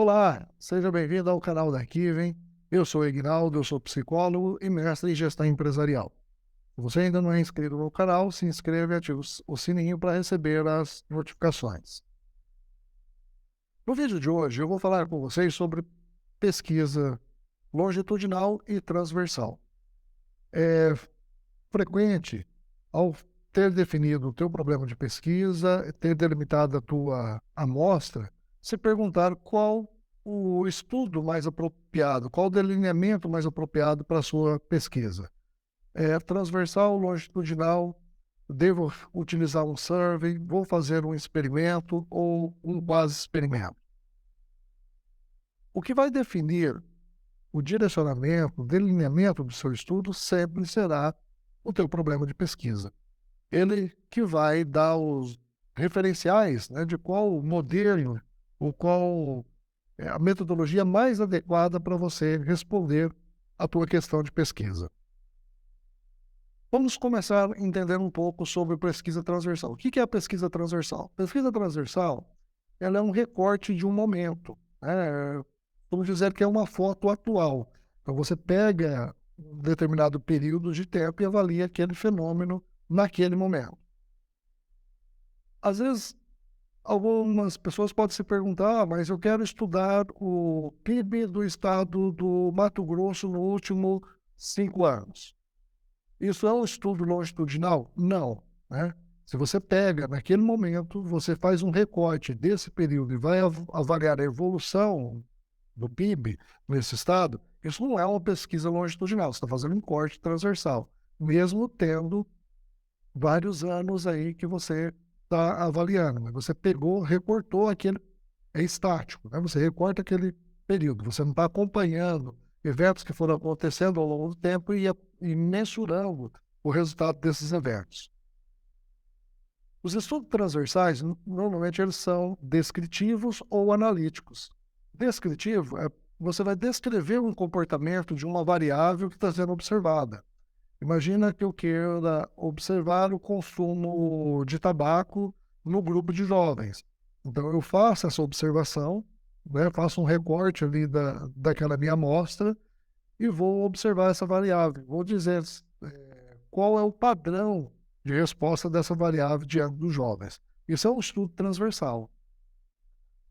Olá, seja bem-vindo ao canal da Kiven. Eu sou o Ignaldo, eu sou psicólogo e mestre em gestão empresarial. Se você ainda não é inscrito no canal, se inscreva e ative o sininho para receber as notificações. No vídeo de hoje, eu vou falar com vocês sobre pesquisa longitudinal e transversal. É frequente, ao ter definido o teu problema de pesquisa, ter delimitado a tua amostra, se perguntar qual o estudo mais apropriado, qual o delineamento mais apropriado para a sua pesquisa. É transversal, longitudinal, devo utilizar um survey, vou fazer um experimento ou um quase experimento. O que vai definir o direcionamento, o delineamento do seu estudo sempre será o teu problema de pesquisa. Ele que vai dar os referenciais, né, de qual modelo ou qual é a metodologia mais adequada para você responder a tua questão de pesquisa. Vamos começar entendendo um pouco sobre pesquisa transversal. O que é a pesquisa transversal? Pesquisa transversal, ela é um recorte de um momento, né? Vamos dizer que é uma foto atual. Então você pega um determinado período de tempo e avalia aquele fenômeno naquele momento. Às vezes, algumas pessoas podem se perguntar: mas eu quero estudar o PIB do estado do Mato Grosso nos últimos 5 anos. Isso é um estudo longitudinal? Não, né? Se você pega naquele momento, você faz um recorte desse período e vai avaliar a evolução do PIB nesse estado, isso não é uma pesquisa longitudinal, você está fazendo um corte transversal, mesmo tendo vários anos aí que você está avaliando, mas você pegou, recortou aquele, é estático, né? Você recorta aquele período, você não está acompanhando eventos que foram acontecendo ao longo do tempo e mensurando o resultado desses eventos. Os estudos transversais, normalmente, eles são descritivos ou analíticos. Descritivo é você vai descrever um comportamento de uma variável que está sendo observada. Imagina que eu queira observar o consumo de tabaco no grupo de jovens. Então, eu faço essa observação, né, faço um recorte ali daquela minha amostra e vou observar essa variável. Vou dizer qual é o padrão de resposta dessa variável diante dos jovens. Isso é um estudo transversal.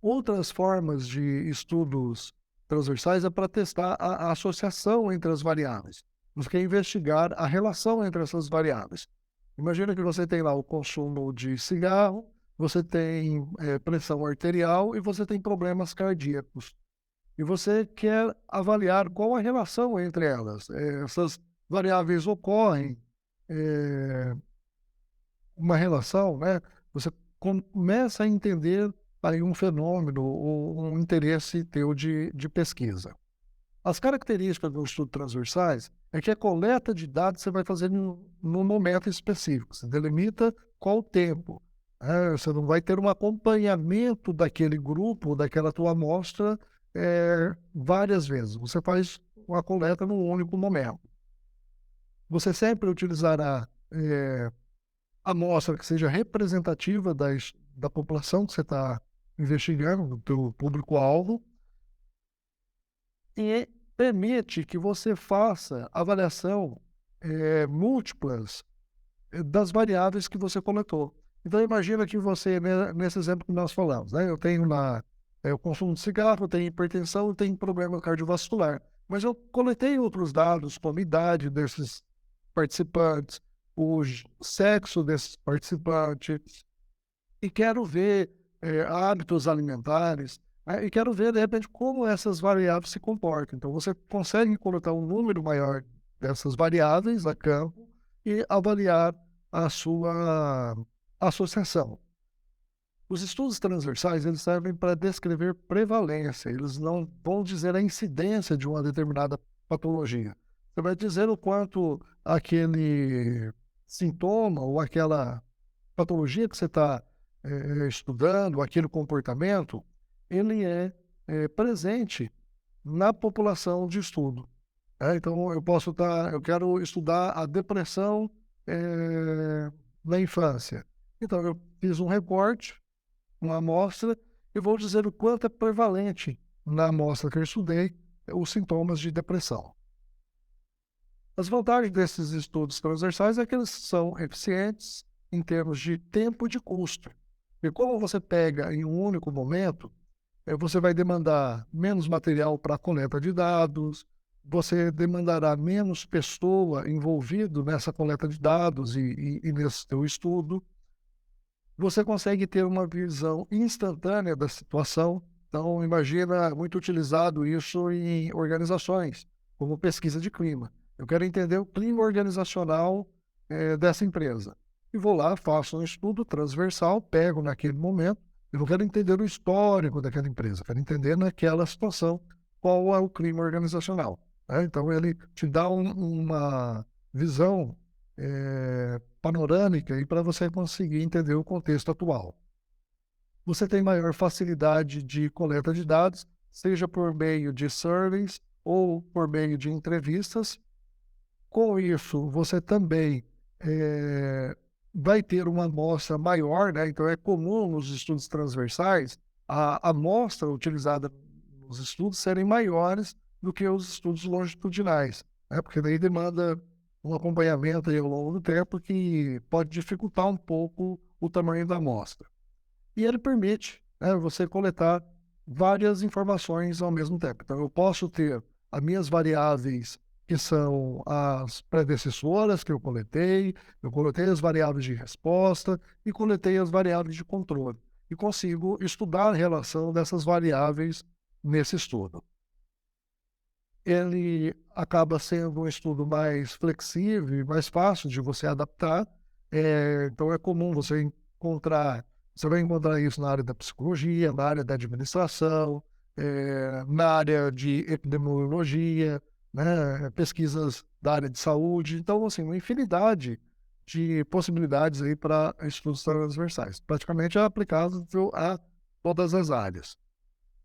Outras formas de estudos transversais é para testar a associação entre as variáveis. Você quer investigar a relação entre essas variáveis. Imagina que você tem lá o consumo de cigarro, você tem pressão arterial e você tem problemas cardíacos. E você quer avaliar qual a relação entre elas. Essas variáveis ocorrem, uma relação, né? Você começa a entender aí um fenômeno ou um interesse teu de pesquisa. As características do estudo transversais é que a coleta de dados você vai fazer num momento específico. Você delimita qual o tempo. Você não vai ter um acompanhamento daquele grupo, daquela tua amostra, várias vezes. Você faz uma coleta num único momento. Você sempre utilizará amostra que seja representativa da população que você está investigando, do teu público-alvo, e permite que você faça avaliação múltiplas das variáveis que você coletou. Então, imagina que você, né, nesse exemplo que nós falamos, né, eu tenho lá o consumo de cigarro, eu tenho hipertensão, eu tenho problema cardiovascular, mas eu coletei outros dados, como a idade desses participantes, o sexo desses participantes, e quero ver hábitos alimentares, né, e quero ver, de repente, como essas variáveis se comportam. Então, você consegue coletar um número maior dessas variáveis a campo e avaliar a sua associação. Os estudos transversais, eles servem para descrever prevalência, eles não vão dizer a incidência de uma determinada patologia. Você vai dizer o quanto aquele sintoma ou aquela patologia que você está estudando, aquele comportamento, ele é presente na população de estudo. Então, eu quero estudar a depressão na infância. Então, eu fiz um recorte, uma amostra, e vou dizer o quanto é prevalente na amostra que eu estudei, os sintomas de depressão. As vantagens desses estudos transversais é que eles são eficientes em termos de tempo e de custo. E como você pega em um único momento, você vai demandar menos material para a coleta de dados, você demandará menos pessoa envolvido nessa coleta de dados e nesse seu estudo. Você consegue ter uma visão instantânea da situação. Então, imagina muito utilizado isso em organizações, como pesquisa de clima. Eu quero entender o clima organizacional dessa empresa. E vou lá, faço um estudo transversal, pego naquele momento. Eu não quero entender o histórico daquela empresa, quero entender naquela situação qual é o clima organizacional, né? Então, ele te dá uma visão panorâmica e para você conseguir entender o contexto atual. Você tem maior facilidade de coleta de dados, seja por meio de surveys ou por meio de entrevistas. Com isso, você também vai ter uma amostra maior, né? Então, é comum nos estudos transversais a amostra utilizada nos estudos serem maiores do que os estudos longitudinais, né? Porque daí demanda um acompanhamento aí ao longo do tempo que pode dificultar um pouco o tamanho da amostra. E ele permite, né, você coletar várias informações ao mesmo tempo. Então, eu posso ter as minhas variáveis, que são as predecessoras que eu coletei as variáveis de resposta e coletei as variáveis de controle. E consigo estudar a relação dessas variáveis nesse estudo. Ele acaba sendo um estudo mais flexível e mais fácil de você adaptar. Então, é comum você vai encontrar isso na área da psicologia, na área da administração, na área de epidemiologia, né, pesquisas da área de saúde. Então, assim, uma infinidade de possibilidades aí para estudos transversais. Praticamente é aplicável a todas as áreas.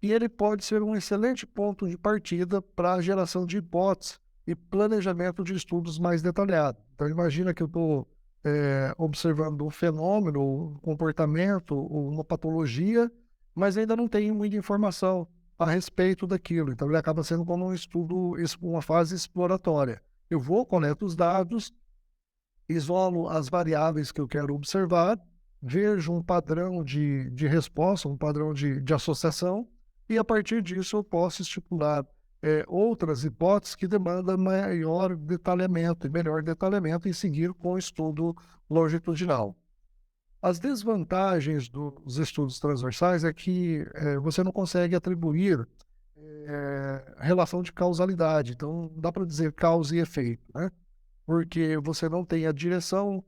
E ele pode ser um excelente ponto de partida para a geração de hipóteses e planejamento de estudos mais detalhados. Então, imagina que eu estou observando um fenômeno, um comportamento, uma patologia, mas ainda não tenho muita informação a respeito daquilo. Então, ele acaba sendo como um estudo, uma fase exploratória. Eu vou, coleto os dados, isolo as variáveis que eu quero observar, vejo um padrão de resposta, um padrão de associação, e a partir disso eu posso estipular outras hipóteses que demandam maior detalhamento e melhor detalhamento e seguir com o estudo longitudinal. As desvantagens dos estudos transversais é que você não consegue atribuir relação de causalidade. Então, não dá para dizer causa e efeito, né? Porque você não tem a direção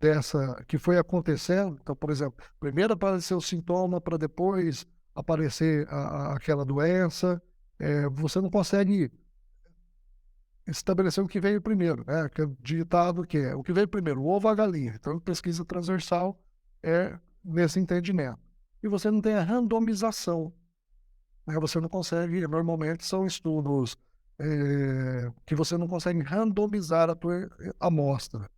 dessa que foi acontecendo. Então, por exemplo, primeiro apareceu o sintoma para depois aparecer aquela doença. Você não consegue estabelecer o que veio primeiro, né? Aquele ditado que é o que veio primeiro, o ovo ou a galinha. Então, pesquisa transversal é nesse entendimento. E você não tem a randomização, né? Você não consegue, normalmente são estudos que você não consegue randomizar a tua amostra.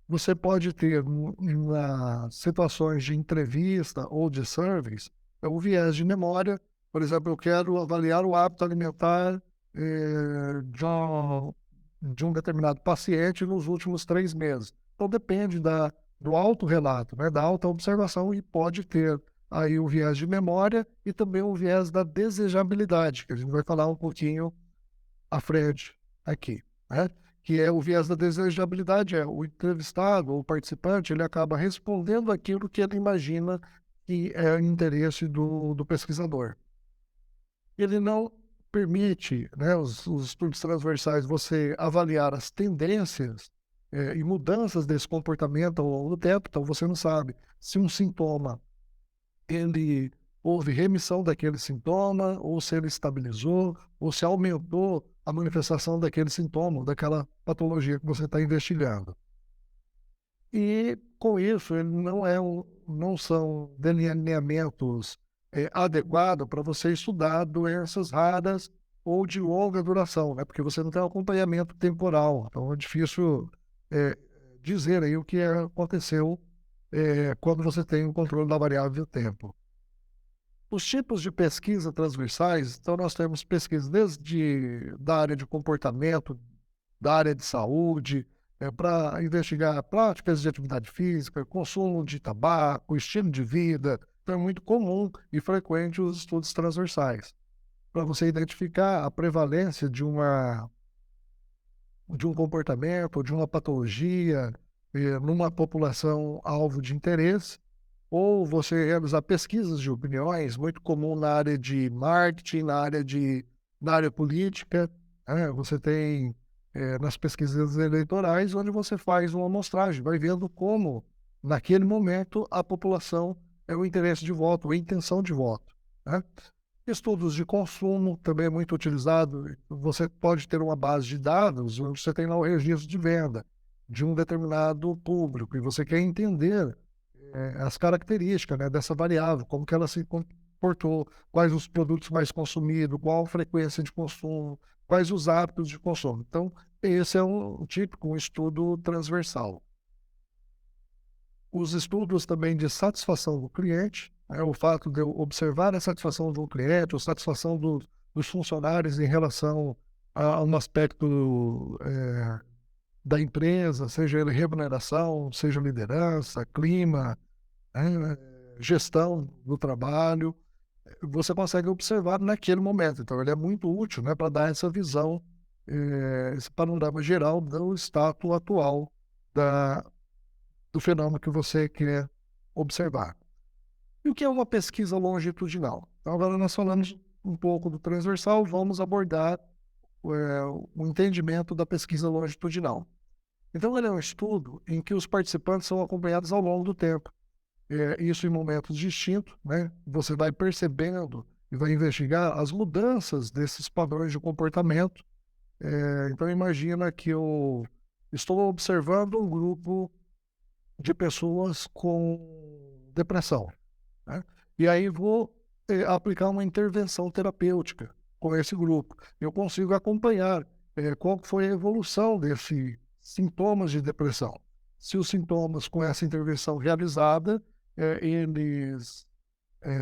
Você pode ter, nas situações de entrevista ou de surveys, o viés de memória. Por exemplo, eu quero avaliar o hábito alimentar de um determinado paciente nos últimos 3 meses. Então, depende do autorrelato, né, da autoobservação, e pode ter aí o viés de memória e também o viés da desejabilidade, que a gente vai falar um pouquinho à frente aqui, né? Que é o viés da desejabilidade, o entrevistado ou o participante, ele acaba respondendo aquilo que ele imagina que é o interesse do pesquisador. Ele não permite, né, os estudos transversais, você avaliar as tendências e mudanças desse comportamento ao longo do tempo. Então, você não sabe se um sintoma houve remissão daquele sintoma, ou se ele estabilizou, ou se aumentou a manifestação daquele sintoma, daquela patologia que você está investigando. E, com isso, ele não são delineamentos adequados para você estudar doenças raras ou de longa duração, né? Porque você não tem um acompanhamento temporal. Então, é difícil dizer aí o que aconteceu quando você tem o controle da variável tempo. Os tipos de pesquisa transversais, então nós temos pesquisa desde da área de comportamento, da área de saúde, para investigar práticas de atividade física, consumo de tabaco, estilo de vida. Então é muito comum e frequente os estudos transversais, para você identificar a prevalência de um comportamento, de uma patologia, numa população alvo de interesse, ou você realizar pesquisas de opiniões, muito comum na área de marketing, na área política, né? Você tem nas pesquisas eleitorais, onde você faz uma amostragem, vai vendo como, naquele momento, a população é o interesse de voto, a intenção de voto, né? Estudos de consumo também é muito utilizado. Você pode ter uma base de dados onde você tem lá o registro de venda de um determinado público e você quer entender as características, né, dessa variável, como que ela se comportou, quais os produtos mais consumidos, qual a frequência de consumo, quais os hábitos de consumo. Então, esse é um típico um estudo transversal. Os estudos também de satisfação do cliente, o fato de eu observar a satisfação do cliente, a satisfação dos funcionários em relação a um aspecto da empresa, seja ele remuneração, seja liderança, clima, né, gestão do trabalho, você consegue observar naquele momento. Então, ele é muito útil, né, para dar essa visão, esse panorama geral do status atual do fenômeno que você quer observar. E o que é uma pesquisa longitudinal? Então, agora nós falamos um pouco do transversal, vamos abordar o entendimento da pesquisa longitudinal. Então, ele é um estudo em que os participantes são acompanhados ao longo do tempo. Isso em momentos distintos, né? Você vai percebendo e vai investigar as mudanças desses padrões de comportamento. Então, imagina que eu estou observando um grupo de pessoas com depressão, né? E aí vou aplicar uma intervenção terapêutica com esse grupo. Eu consigo acompanhar qual foi a evolução desses sintomas de depressão. Se os sintomas com essa intervenção realizada, eles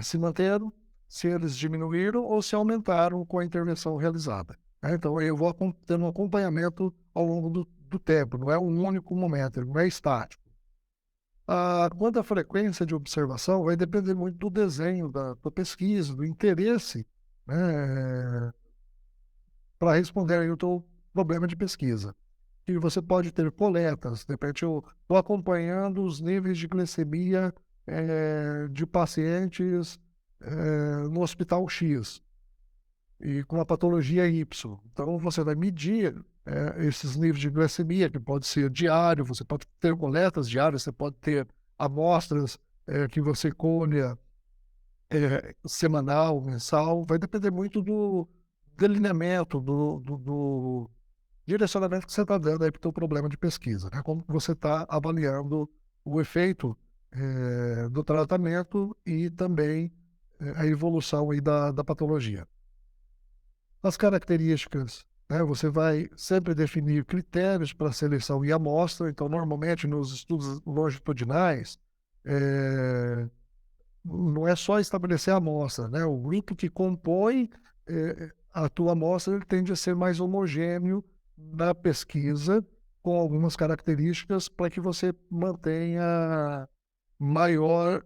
se manteram, se eles diminuíram ou se aumentaram com a intervenção realizada, né? Então, eu vou tendo um acompanhamento ao longo do tempo, não é um único momento, ele não é estático. Quanto à frequência de observação, vai depender muito do desenho da pesquisa, do interesse, né, para responder aí o teu problema de pesquisa. E você pode ter coletas, de repente eu estou acompanhando os níveis de glicemia de pacientes no hospital X e com a patologia Y. Então você vai medir esses níveis de glicemia, que pode ser diário, você pode ter coletas diárias, você pode ter amostras que você colha semanal, mensal, vai depender muito do delineamento, do direcionamento que você está dando aí para o teu problema de pesquisa, né? Como que você está avaliando o efeito do tratamento e também a evolução aí da patologia. As características, né? Você vai sempre definir critérios para seleção e amostra. Então, normalmente nos estudos longitudinais, não é só estabelecer a amostra, né? O grupo que compõe a tua amostra ele tende a ser mais homogêneo na pesquisa, com algumas características para que você mantenha maior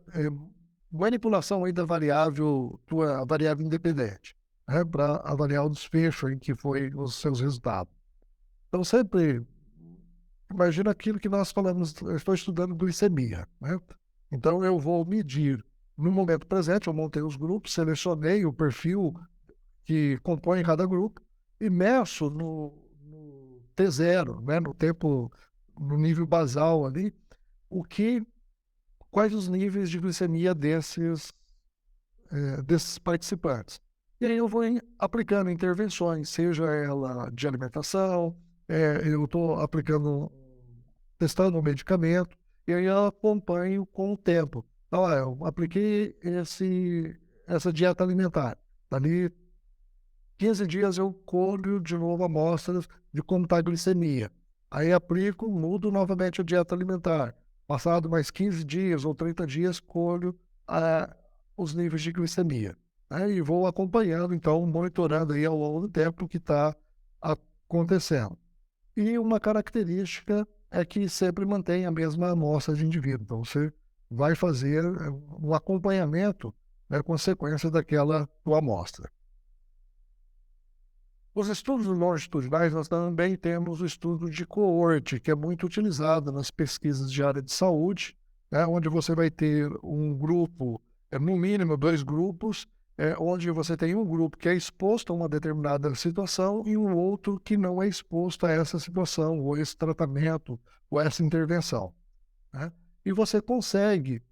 manipulação aí da variável, tua variável independente, né? Para avaliar o desfecho em que foi os seus resultados. Então, sempre imagina aquilo que nós falamos, eu estou estudando glicemia, né? Então, eu vou medir no momento presente, eu montei os grupos, selecionei o perfil que compõe cada grupo e meço no T0, né, no tempo, no nível basal ali, quais os níveis de glicemia desses participantes. E aí eu vou aplicando intervenções, seja ela de alimentação, eu estou testando um medicamento, e aí eu acompanho com o tempo. Então, eu apliquei essa dieta alimentar. Dali 15 dias eu colho de novo amostras de como está a glicemia. Aí aplico, mudo novamente a dieta alimentar. Passado mais 15 dias ou 30 dias, colho os níveis de glicemia, né? E vou acompanhando, então, monitorando aí ao longo do tempo o que está acontecendo. E uma característica é que sempre mantém a mesma amostra de indivíduo. Então, você vai fazer um acompanhamento, né, consequência daquela tua amostra. Os estudos longitudinais, nós também temos o estudo de coorte, que é muito utilizado nas pesquisas de área de saúde, né, onde você vai ter um grupo, no mínimo 2 grupos, onde você tem um grupo que é exposto a uma determinada situação e um outro que não é exposto a essa situação, ou esse tratamento, ou essa intervenção, né? E você consegue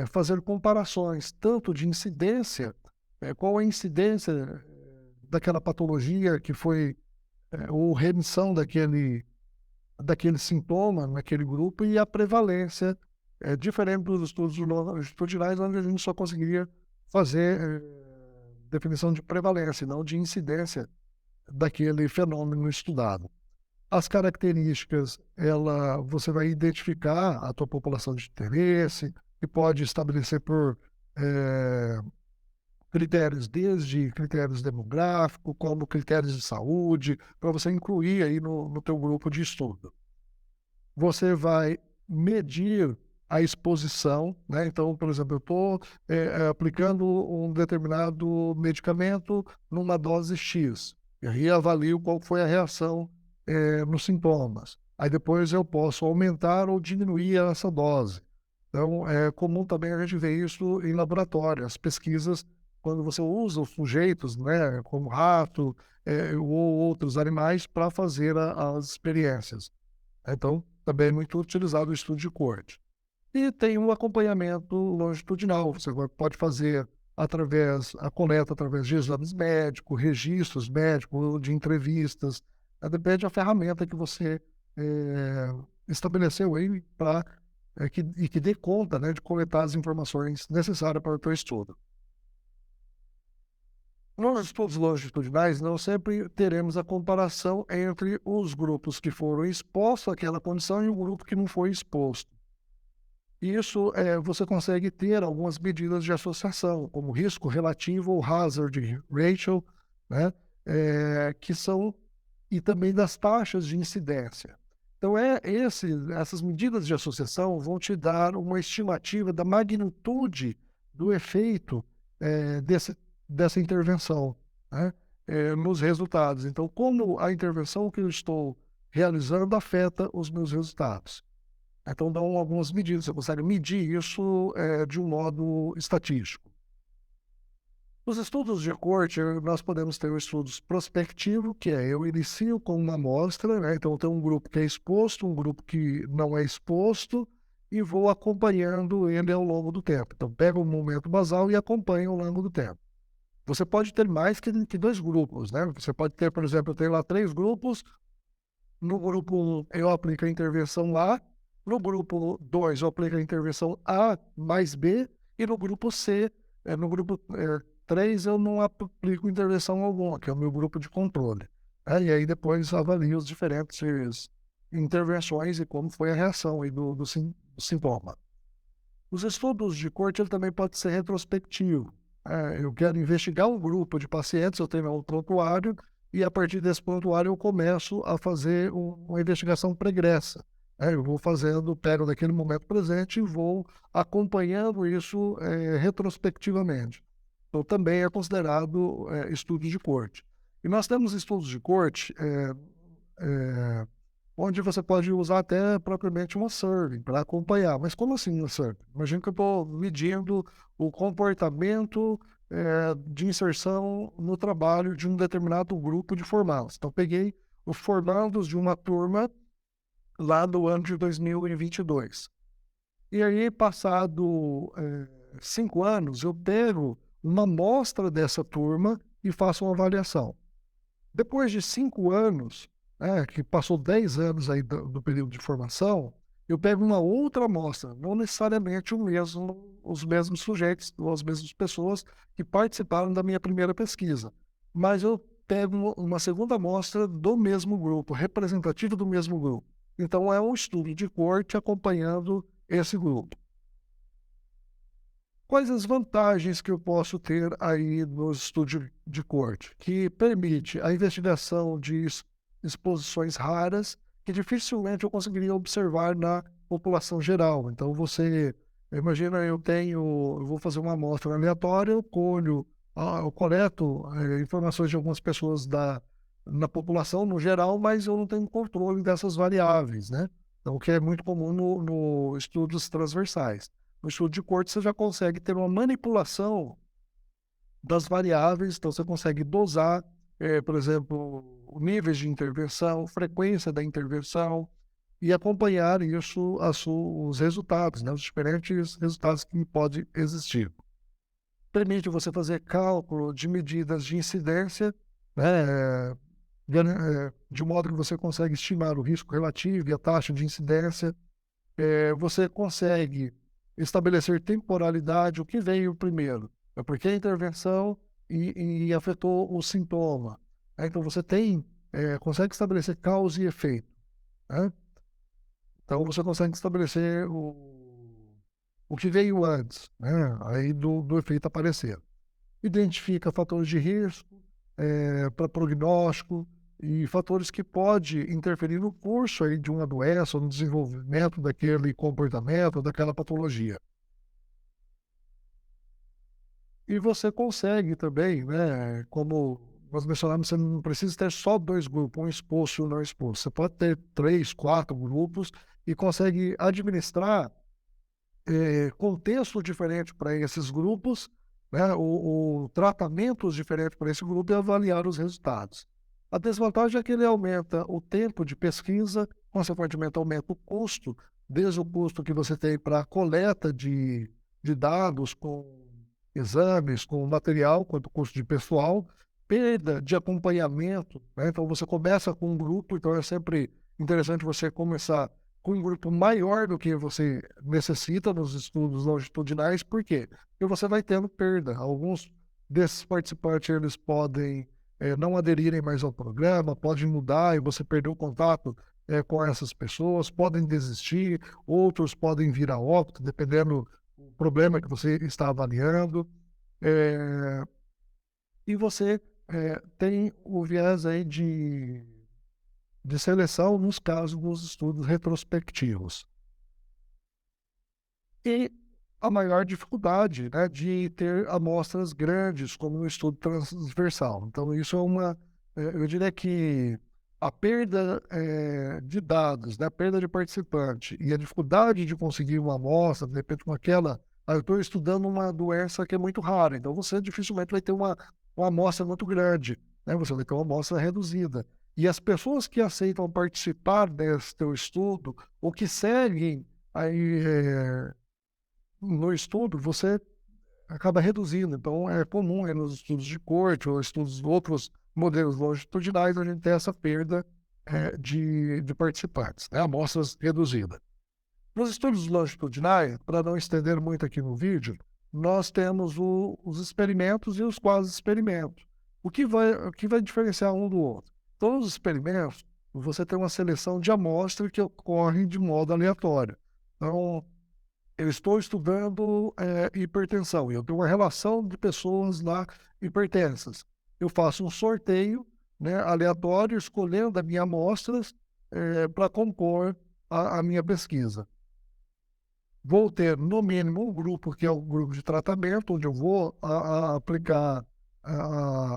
fazer comparações tanto de incidência, qual a incidência daquela patologia que foi, ou remissão daquele sintoma naquele grupo e a prevalência, diferente dos estudos longitudinais, onde a gente só conseguiria fazer definição de prevalência, não de incidência daquele fenômeno estudado. As características, você vai identificar a tua população de interesse, que pode estabelecer por critérios, desde critérios demográficos, como critérios de saúde, para você incluir aí no teu grupo de estudo. Você vai medir a exposição, né? Então, por exemplo, eu estou aplicando um determinado medicamento numa dose X, e aí avalio qual foi a reação nos sintomas. Aí depois eu posso aumentar ou diminuir essa dose. Então, é comum também a gente ver isso em laboratório, as pesquisas, quando você usa os sujeitos, né, como rato, ou outros animais, para fazer as experiências. Então, também é muito utilizado o estudo de coorte. E tem um acompanhamento longitudinal. Você pode fazer a coleta através de exames médicos, registros médicos, de entrevistas. Depende da ferramenta que você estabeleceu aí para que dê conta, né, de coletar as informações necessárias para o teu estudo. Nos estudos longitudinais, não sempre teremos a comparação entre os grupos que foram expostos àquela condição e o grupo que não foi exposto. Isso, você consegue ter algumas medidas de associação, como risco relativo ou hazard ratio, né, que são, e também das taxas de incidência. Então, essas medidas de associação vão te dar uma estimativa da magnitude do efeito dessa intervenção, né, nos resultados. Então, como a intervenção que eu estou realizando afeta os meus resultados. Então, dão algumas medidas, você consegue medir isso de um modo estatístico. Nos estudos de coorte, nós podemos ter o estudo prospectivo, que eu inicio com uma amostra, né? Então tem um grupo que é exposto, um grupo que não é exposto, e vou acompanhando ele ao longo do tempo. Então pego o momento basal e acompanho ao longo do tempo. Você pode ter mais que 2 grupos, né? Você pode ter, por exemplo, eu tenho lá 3 grupos, no grupo 1 eu aplico a intervenção A, no grupo 2 eu aplico a intervenção A mais B, e no grupo C, no grupo 3 eu não aplico intervenção alguma, que é o meu grupo de controle. E aí depois avalio as diferentes intervenções e como foi a reação aí do sintoma. Os estudos de coorte ele também pode ser retrospectivo. Eu quero investigar um grupo de pacientes, eu tenho um prontuário, e a partir desse prontuário eu começo a fazer uma investigação pregressa. Eu vou pego daquele momento presente e vou acompanhando isso retrospectivamente. Então também é considerado estudo de coorte. E nós temos estudos de coorte onde você pode usar até propriamente uma survey para acompanhar. Mas como assim uma survey? Imagina que eu estou medindo o comportamento de inserção no trabalho de um determinado grupo de formandos. Então, peguei os formandos de uma turma lá do ano de 2022. E aí, passado 5 anos, eu pego uma amostra dessa turma e faço uma avaliação. Depois de 5 anos, que passou 10 anos aí do período de formação, eu pego uma outra amostra, não necessariamente os mesmos sujeitos ou as mesmas pessoas que participaram da minha primeira pesquisa, mas eu pego uma segunda amostra do mesmo grupo, representativa do mesmo grupo. Então, é um estudo de coorte acompanhando esse grupo. Quais as vantagens que eu posso ter aí no estudo de corte? Que permite a investigação de exposições raras que dificilmente eu conseguiria observar na população geral. Então, imagina, eu vou fazer uma amostra aleatória, eu coleto informações de algumas pessoas na população no geral, mas eu não tenho controle dessas variáveis, né? Então, o que é muito comum no estudos transversais. No estudo de corte, você já consegue ter uma manipulação das variáveis, então você consegue dosar, por exemplo, níveis de intervenção, frequência da intervenção, e acompanhar isso, os resultados, né, os diferentes resultados que podem existir. Permite você fazer cálculo de medidas de incidência, né, de modo que você consegue estimar o risco relativo e a taxa de incidência. Você consegue estabelecer temporalidade, o que veio primeiro, é porque a intervenção e afetou o sintoma, né? Então você consegue estabelecer causa e efeito, né? Então você consegue estabelecer o que veio antes, né? Aí do efeito aparecer. Identifica fatores de risco para prognóstico e fatores que podem interferir no curso aí de uma doença ou no desenvolvimento daquele comportamento, daquela patologia. E você consegue também, né, como nós mencionamos, você não precisa ter só dois grupos, um exposto e um não exposto. Você pode ter 3, 4 grupos e consegue administrar contexto diferente para esses grupos, né, o tratamentos diferentes para esse grupo e avaliar os resultados. A desvantagem é que ele aumenta o tempo de pesquisa, consequentemente aumenta o custo, desde o custo que você tem para a coleta de dados com exames, com material, quanto o custo de pessoal, perda de acompanhamento, né? Então você começa com um grupo, então é sempre interessante você começar com um grupo maior do que você necessita nos estudos longitudinais. Por quê? Porque você vai tendo perda. Alguns desses participantes eles podem não aderirem mais ao programa, podem mudar e você perder o contato com essas pessoas, podem desistir, outros podem vir a óbito, dependendo do problema que você está avaliando. É, e você tem o viés aí de seleção nos casos dos estudos retrospectivos. E a maior dificuldade, né, de ter amostras grandes, como no estudo transversal. Então, isso eu diria que a perda de dados, né, a perda de participante e a dificuldade de conseguir uma amostra, de repente com aquela, eu estou estudando uma doença que é muito rara, então você dificilmente vai ter uma amostra muito grande, né, você vai ter uma amostra reduzida. E as pessoas que aceitam participar desse teu estudo, ou que seguem aí no estudo, você acaba reduzindo. Então, é comum nos estudos de corte ou estudos de outros modelos longitudinais a gente ter essa perda de participantes, né? Amostras reduzidas. Nos estudos longitudinais, para não estender muito aqui no vídeo, nós temos os experimentos e os quase-experimentos. O que vai diferenciar um do outro? Todos os experimentos, você tem uma seleção de amostra que ocorre de modo aleatório. Então, eu estou estudando hipertensão e eu tenho uma relação de pessoas lá hipertensas. Eu faço um sorteio, né, aleatório, escolhendo as minhas amostras para compor a minha pesquisa. Vou ter, no mínimo, um grupo que é o grupo de tratamento, onde eu vou aplicar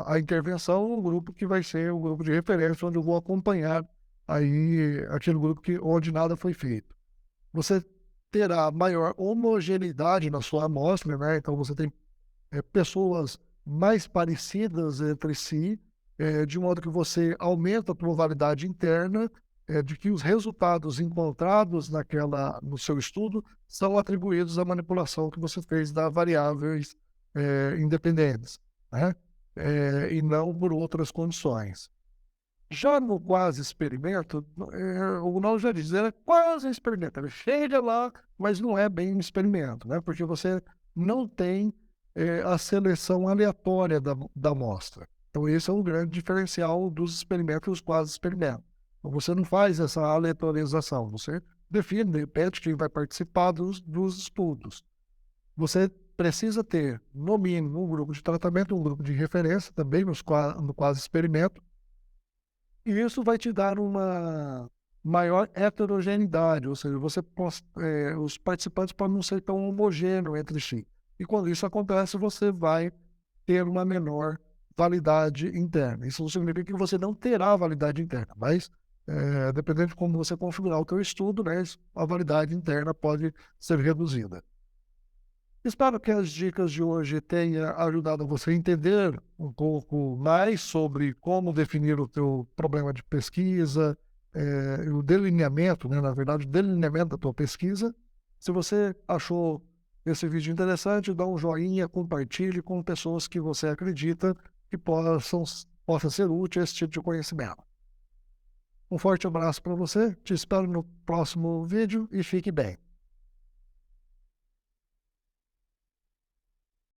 a intervenção, um grupo que vai ser o grupo de referência, onde eu vou acompanhar aí aquele grupo onde nada foi feito. Você terá maior homogeneidade na sua amostra, né? Então você tem pessoas mais parecidas entre si, de modo que você aumenta a probabilidade interna de que os resultados encontrados no seu estudo são atribuídos à manipulação que você fez das variáveis independentes, né? E não por outras condições. Já no quase experimento, o nome já diz, é quase experimento. Ele chega lá, mas não é bem um experimento, né? Porque você não tem a seleção aleatória da amostra. Então, esse é um grande diferencial dos experimentos e dos quase experimentos. Então, você não faz essa aleatorização, você define, de repente, quem vai participar dos estudos. Você precisa ter, no mínimo, um grupo de tratamento, um grupo de referência também, no quase experimento, e isso vai te dar uma maior heterogeneidade, ou seja, os participantes podem não ser tão homogêneos entre si. E quando isso acontece, você vai ter uma menor validade interna. Isso não significa que você não terá validade interna, mas dependendo de como você configurar o teu estudo, né, a validade interna pode ser reduzida. Espero que as dicas de hoje tenham ajudado você a entender um pouco mais sobre como definir o teu problema de pesquisa, o delineamento, né, na verdade, o delineamento da tua pesquisa. Se você achou esse vídeo interessante, dá um joinha, compartilhe com pessoas que você acredita que possa ser útil esse tipo de conhecimento. Um forte abraço para você, te espero no próximo vídeo e fique bem.